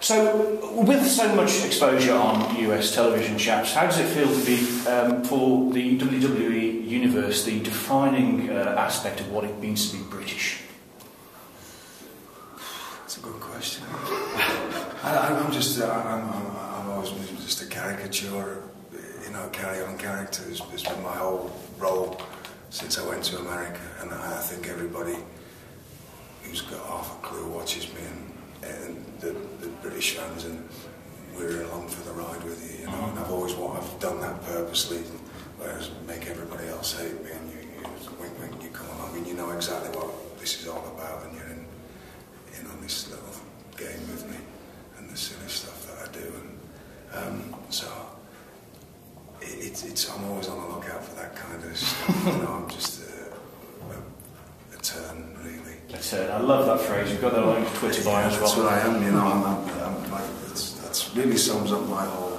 So, with so much exposure on US television, chaps, how does it feel to be, for the WWE universe, the defining aspect of what it means to be British? That's a good question. I've always been just a caricature, you know, carry-on character. It's been my whole role since I went to America, and I think everybody who's got half a clue watches me, and the British fans, and we're along for the ride with you, you know. And I've done that purposely, whereas make everybody else hate me, and you wink, wink, you come along, and you know exactly what this is all about, and you're in on this little game with me, and the silly stuff that I do, and so I'm always on the lookout for that kind of stuff. You know, I'm just a turn, really. A turn. I love that phrase. You've got that on your Twitter bio as well. That's what I am. You know, I'm like, that's really sums up my whole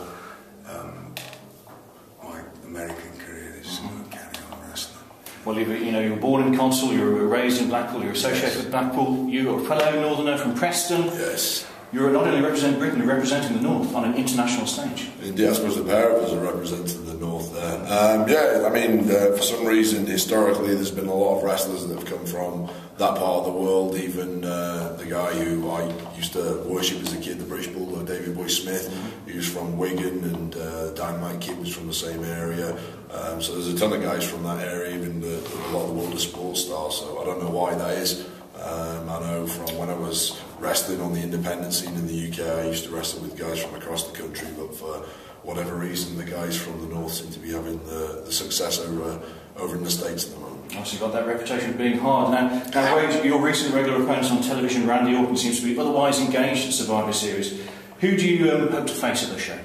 my American career. Is carry on wrestling. Well, you were born in Console, you were raised in Blackpool, you're associated with Blackpool, you're a fellow Northerner from Preston. Yes. You're not only representing Britain, you're representing the North on an international stage. Indeed, I suppose the pair of us are representing the North there. Yeah, I mean, for some reason, historically, there's been a lot of wrestlers that have come from that part of the world. Even the guy who I used to worship as a kid, the British Bulldog, David Boy Smith, he was from Wigan, and Dynamite Kid was from the same area. So there's a ton of guys from that area, even a lot of the world of sports stars, so I don't know why that is. I know from when I was wrestling on the independent scene in the UK, I used to wrestle with guys from across the country, but for whatever reason, the guys from the North seem to be having the success over in the States at the moment. Obviously got that reputation of being hard. Now Wade, your recent regular appearance on television, Randy Orton, seems to be otherwise engaged in Survivor Series. Who do you hope to face at the show?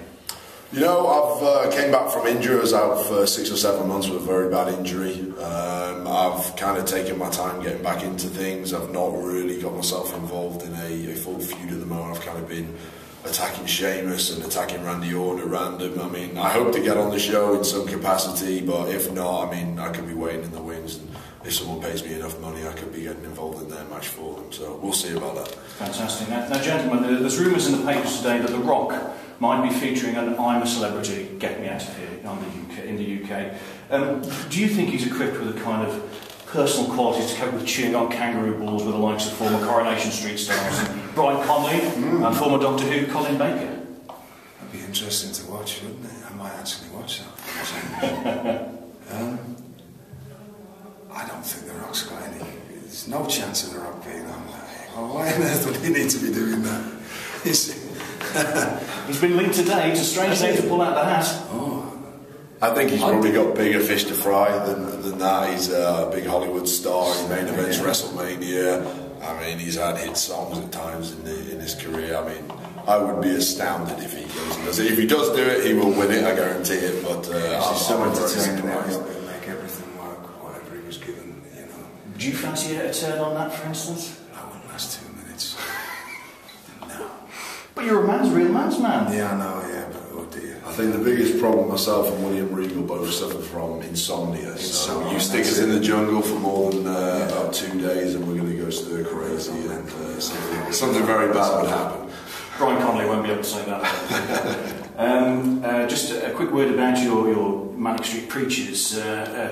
You know, I've came back from injury. I was out for 6 or 7 months with a very bad injury. I've kind of taken my time getting back into things. I've not really got myself involved in a full feud at the moment. I've kind of been attacking Sheamus and attacking Randy Orton at random. I mean, I hope to get on the show in some capacity, but if not, I mean, I could be waiting in the wings, and if someone pays me enough money, I could be getting involved in their match for them. So we'll see about that. Fantastic. Now gentlemen, there's rumours in the papers today that The Rock might be featuring an I'm a Celebrity, Get Me Out of Here in the UK. Do you think he's equipped with a kind of personal qualities to cope with chewing on kangaroo balls with the likes of former Coronation Street stars Brian Conley and former Doctor Who Colin Baker? That'd be interesting to watch, wouldn't it? I might actually watch that. I don't think The Rock's got any. There's no chance of The Rock being on that. Well, why on earth would he need to be doing that? He's been linked today. It's a strange name to pull out the hat. Oh. I think he's probably got bigger fish to fry than that. He's a big Hollywood star. He main events WrestleMania. I mean, he's had hit songs at times in his career. I mean, I would be astounded if he goes and does it. If he does do it, he will win it. I guarantee it. But he's so entertaining that he'll make everything work, whatever he was given. You know. Do you fancy a turn on that, for instance? I wouldn't last 2 minutes. No. But you're a real man's man. Yeah, I know. Yeah, but oh dear. I think the biggest problem myself and William Regal both suffer from insomnia. So you stick us in the jungle for more than about 2 days, and we're going to go stir crazy, and something very bad would happen. Brian Conley won't be able to say that. Just a quick word about your Manic Street Preachers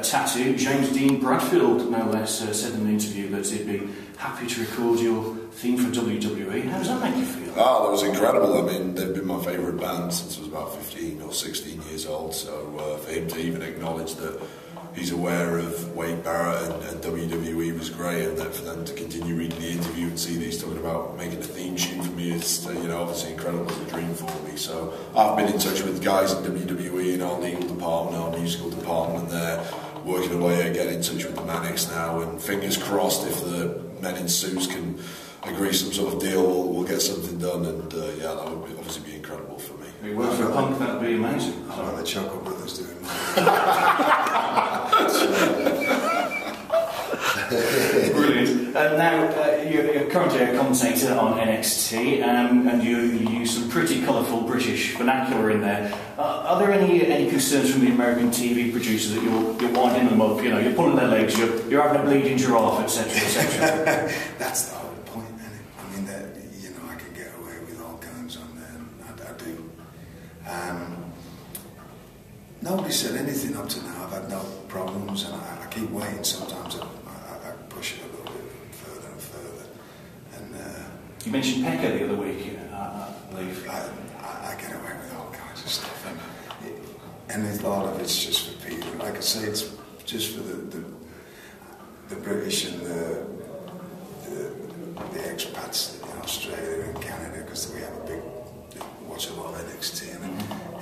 tattoo. James Dean Bradfield, no less, said in an interview that he'd be happy to record your theme for WWE. How does that make you feel? Oh, that was incredible. I mean, they've been my favourite band since I was about 15 or 16 years old, so for him to even acknowledge that he's aware of Wade Barrett and WWE was great, and then for them to continue reading the interview and see that he's talking about making a theme tune for me, it's obviously incredible. It's a dream for me. So I've been in touch with guys at WWE in our legal department, our musical department, and they're working away at getting in touch with the Manics now, and fingers crossed if the men in suits can agree some sort of deal, we'll get something done, and yeah, that would obviously be incredible for me. If it worked for Punk, that would be amazing. How about the Choco Brothers doing Brilliant. Now, you're currently a commentator on NXT, and you use some pretty colourful British vernacular in there. Are there any concerns from the American TV producers that you're winding them up? You know, you're pulling their legs, you're having a bleeding giraffe, etc., etc. That's the whole point, isn't it? I mean, I can get away with all kinds on Nobody said anything up to now. I've had no problems, and I keep waiting. Sometimes I push it a little bit further and further. And you mentioned Pekka the other week, I believe. I get away with all kinds of stuff, and a lot of it's just for Peter. Like I say, it's just for the British and the expats in Australia and Canada, because we have watch a lot of NXT, and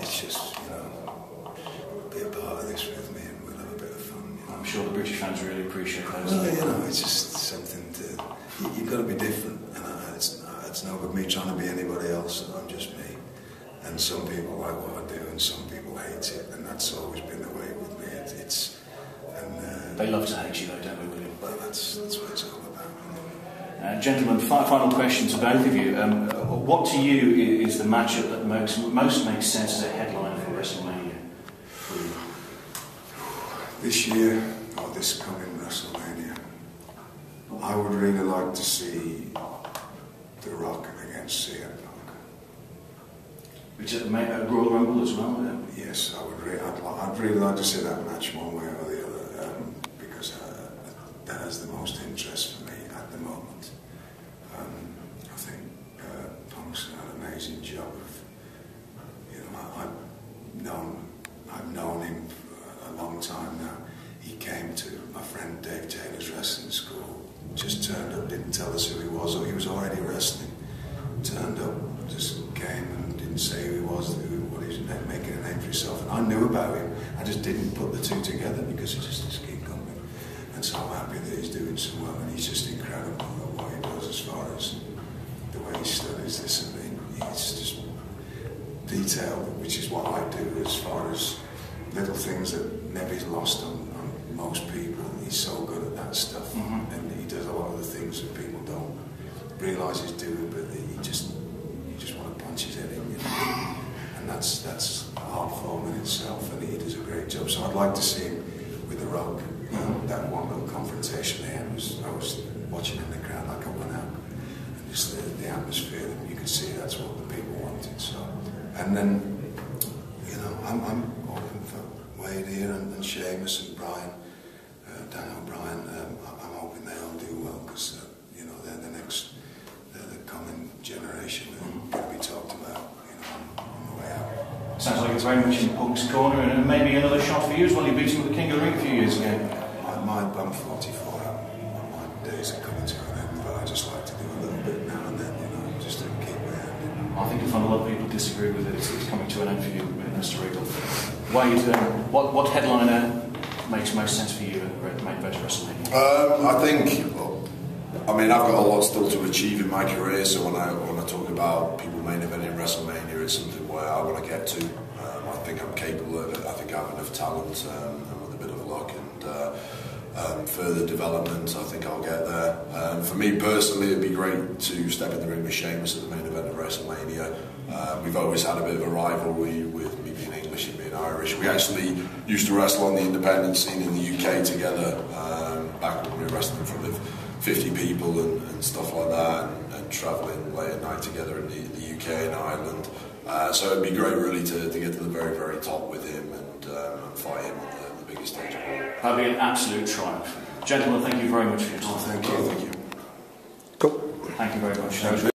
it's just, you know, be a part of this with me, and we'll have a bit of fun. You know? I'm sure the British fans really appreciate those. Well, you know, it's just something to. You've got to be different, and it's no good me trying to be anybody else. I'm just me, and some people like what I do, and some people hate it, and that's always been the way with me. They love to hate you, though, don't they, William? Well, that's what it's all about. Gentlemen, final question to both of you. What to you is the matchup that most makes sense as a headliner for WrestleMania? This year, or this coming WrestleMania, I would really like to see The Rock against CM Punk. Which is at Royal Rumble as well? Yes, I'd really like to see that match one way or the other, because that has the most interest for me at the moment. I think Punk's done an amazing job of, you know, I've known him for a long time now. He came to my friend Dave Taylor's wrestling school, just turned up, didn't tell us who he was, or he was already wrestling. Turned up, just came and didn't say who he was, what he was making a name for himself. And I knew about him, I just didn't put the two together because he just keep coming. And so I'm happy that he's doing so well, and he's just incredible at what he does as far as the way he studies this, and it's just detailed, which is what I do as far as little things that maybe is lost on most people. He's so good at that stuff, and he does a lot of the things that people don't realise he's doing, but you just want to punch his head in, you know? And that's art form in itself, and he does a great job. So I'd like to see him with The Rock. That one little confrontation they had I was watching in the crowd, I got one out, and just the atmosphere, you could see that's what the people wanted. So, and then, you know, I'm open for Wade here and Sheamus and Brian, Dan O'Brien. I'm hoping they all do well, because you know, they're the coming generation that are going to be talked about, you know, on the way out. Sounds like it's very much in Punk's corner, and maybe another shot for you as well. You beat him at the King of the Ring a few years ago. I'm 44, my days are coming to an end, but I just like to do a little bit now and then, you know, just to keep my hand in. I think you'll find a lot of people disagree with it. It's coming to an end for you, Mr. Regal. Wade, what headliner makes most sense for you at main event WrestleMania? I think, I mean, I've got a lot still to achieve in my career, so when I talk about people main eventing WrestleMania, it's something where I want to get to. I think I'm capable of it. I think I have enough talent, and with a bit of luck and further development, I think I'll get there. For me personally, it'd be great to step in the ring with Sheamus at the main event of WrestleMania. We've always had a bit of a rivalry with me being English and being Irish. We actually used to wrestle on the independent scene in the UK together, back when we were wrestling in front of 50 people and stuff like that, and travelling late at night together in the UK and Ireland. So it'd be great really to get to the very, very top with him and fight him on the biggest stage of all. That'd be an absolute triumph. Gentlemen, thank you very much for your time. Thank you. Thank you. Cool. Thank you very much.